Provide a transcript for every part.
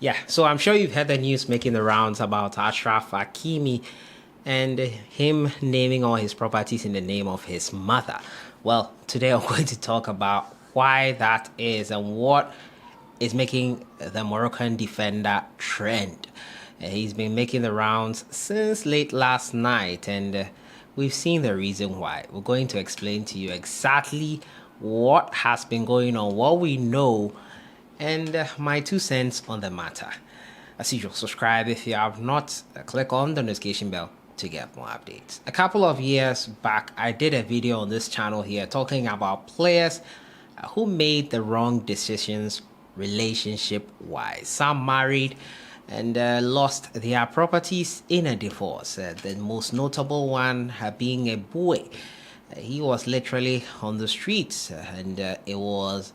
Yeah, so I'm sure you've heard the news making the rounds about HASHARF Hakimi and him naming all his properties in the name of his mother. Well, today I'm going to talk about why that is and what is making the Moroccan defender trend. He's been making the rounds since late last night, and we've seen the reason why. We're going to explain to you exactly what has been going on, what we know, and my 2 cents on the matter. As usual, subscribe if you have not. Click on the notification bell to get more updates. A couple of years back, I did a video on this channel here talking about players who made the wrong decisions relationship-wise. Some married and lost their properties in a divorce. The most notable one being a boy. He was literally on the streets, and it was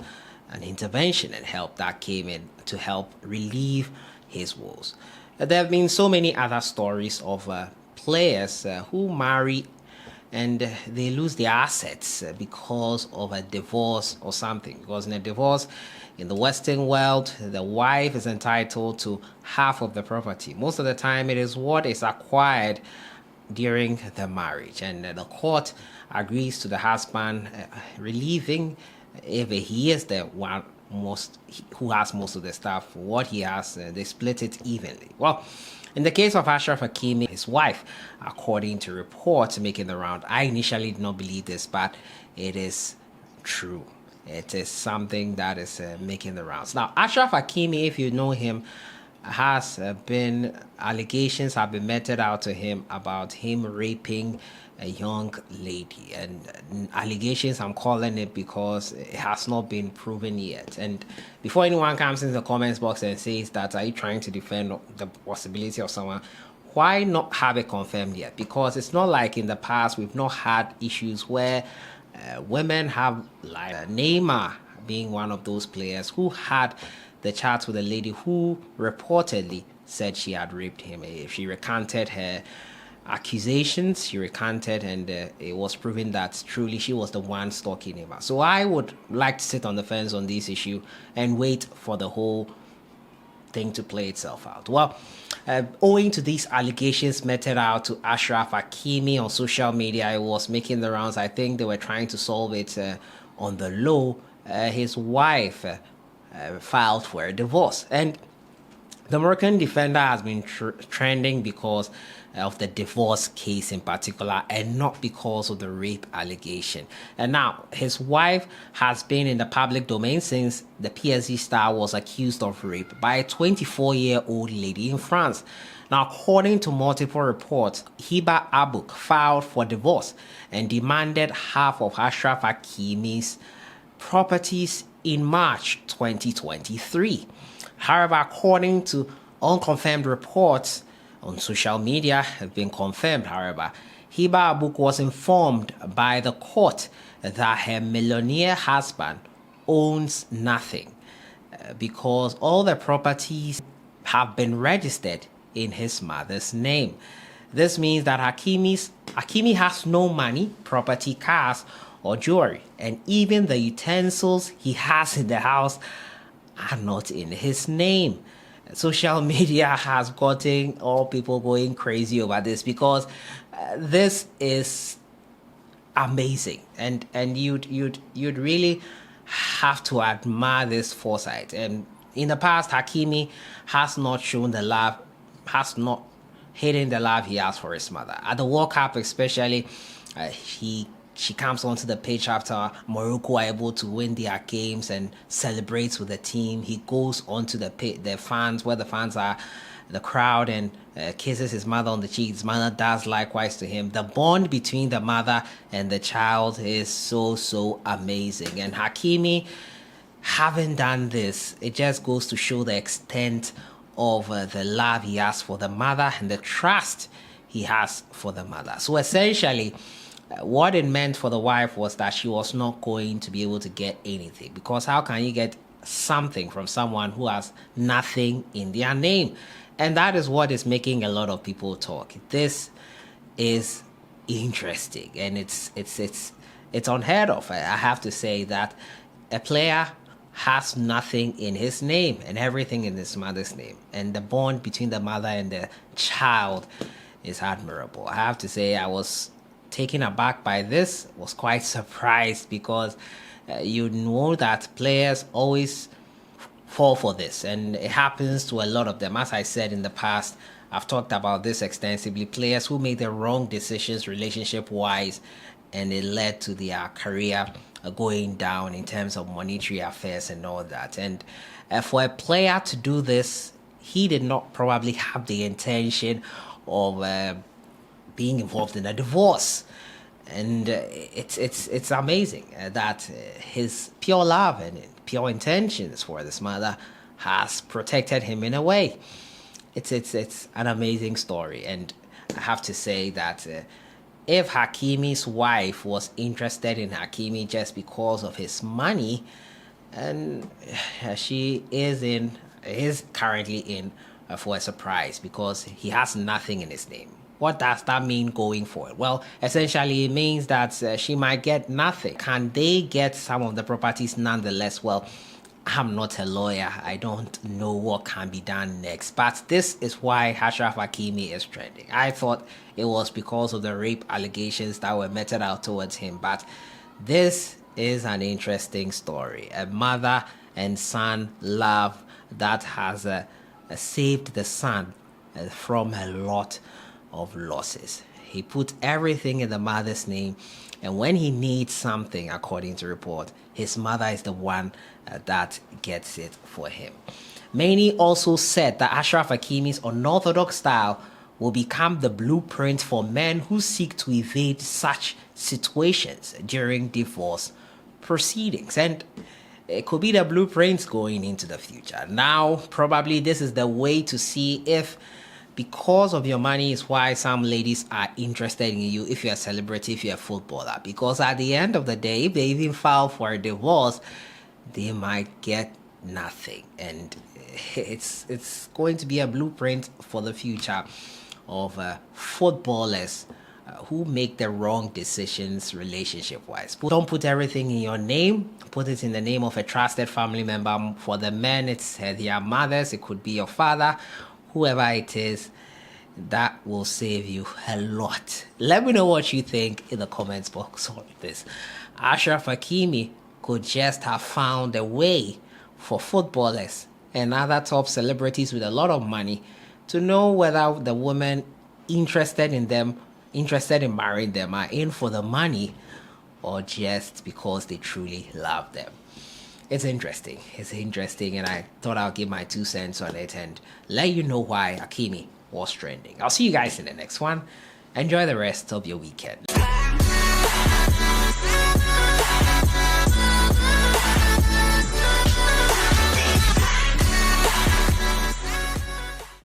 an intervention and help that came in to help relieve his woes. There have been so many other stories of players who marry and they lose their assets because of a divorce or something. Because in a divorce, in the Western world, the wife is entitled to half of the property. Most of the time, it is what is acquired during the marriage, and the court agrees to the husband relieving if he is the one who has most of the stuff. What he has, they split it evenly. Well, in the case of HASHARF Hakimi, his wife, according to reports making the round, I initially did not believe this, but it is true. It is something that is making the rounds. Now, HASHARF Hakimi, if you know him, has been allegations have been meted out to him about him raping a young lady, and allegations, I'm calling it because it has not been proven yet. And before anyone comes in the comments box and says that are you trying to defend the possibility of someone, why not have it confirmed yet? Because it's not like in the past we've not had issues where women have, like Neymar being one of those players who had the chat with a lady who reportedly said she had raped him. She recanted her accusations, she recanted, and it was proven that truly she was the one stalking him. So I would like to sit on the fence on this issue and wait for the whole thing to play itself out. Well, owing to these allegations meted out to HASHARF Hakimi on social media, it was making the rounds. I think they were trying to solve it on the low. His wife filed for a divorce, and the Moroccan defender has been trending because of the divorce case in particular, and not because of the rape allegation. And now his wife has been in the public domain since the PSG star was accused of rape by a 24-year-old lady in France. Now, according to multiple reports, Hiba Abouk filed for divorce and demanded half of HASHARF Hakimi's properties in March 2023. However, according to unconfirmed reports on social media have been confirmed, however, Hiba Abouk was informed by the court that her millionaire husband owns nothing because all the properties have been registered in his mother's name. This means that Hakimi has no money, property, cars, or jewelry, and even the utensils he has in the house are not in his name. Social media has gotten all people going crazy over this because this is amazing, and you'd really have to admire this foresight. And in the past, Hakimi has not shown the love, has not hidden the love he has for his mother. At the World Cup especially, she comes onto the pitch after Morocco are able to win their games and celebrates with the team. He goes onto the fans, where the fans are, the crowd, and kisses his mother on the cheek. His mother does likewise to him. The bond between the mother and the child is so amazing. And Hakimi, having done this, it just goes to show the extent of the love he has for the mother and the trust he has for the mother. So essentially, what it meant for the wife was that she was not going to be able to get anything, because how can you get something from someone who has nothing in their name? And that is what is making a lot of people talk. This is interesting, and it's unheard of. I have to say that a player has nothing in his name and everything in his mother's name. And the bond between the mother and the child is admirable. I have to say, I was taken aback by this, was quite surprised because you know that players always fall for this, and it happens to a lot of them. As I said in the past, I've talked about this extensively. Players who made the wrong decisions relationship wise, and it led to their career going down in terms of monetary affairs and all that. And for a player to do this, he did not probably have the intention of being involved in a divorce. And it's amazing that his pure love and pure intentions for this mother has protected him in a way. It's an amazing story, and I have to say that if Hakimi's wife was interested in Hakimi just because of his money, and she is currently in for a surprise because he has nothing in his name. What does that mean going forward? Well, essentially it means that she might get nothing. Can they get some of the properties nonetheless? Well, I'm not a lawyer. I don't know what can be done next. But this is why HASHARF Hakimi is trending. I thought it was because of the rape allegations that were meted out towards him. But this is an interesting story. A mother and son love that has saved the son from a lot of losses. He put everything in the mother's name, and when he needs something, according to report, his mother is the one that gets it for him. Many also said that Ashraf Hakimi's unorthodox style will become the blueprint for men who seek to evade such situations during divorce proceedings. And it could be the blueprints going into the future. Now, probably this is the way to see if, because of your money, is why some ladies are interested in you, if you're a celebrity, if you're a footballer. Because at the end of the day, if they even file for a divorce, they might get nothing. And it's going to be a blueprint for the future of footballers who make the wrong decisions relationship-wise. Don't put everything in your name. Put it in the name of a trusted family member. For the men, it's their mothers. It could be your father. Whoever it is, that will save you a lot. Let me know what you think in the comments box on this. Ashraf Hakimi could just have found a way for footballers and other top celebrities with a lot of money to know whether the women interested in marrying them are in for the money or just because they truly love them. It's interesting, and I thought I'll give my 2 cents on it and let you know why Hakimi was trending. I'll see you guys in the next one. Enjoy the rest of your weekend.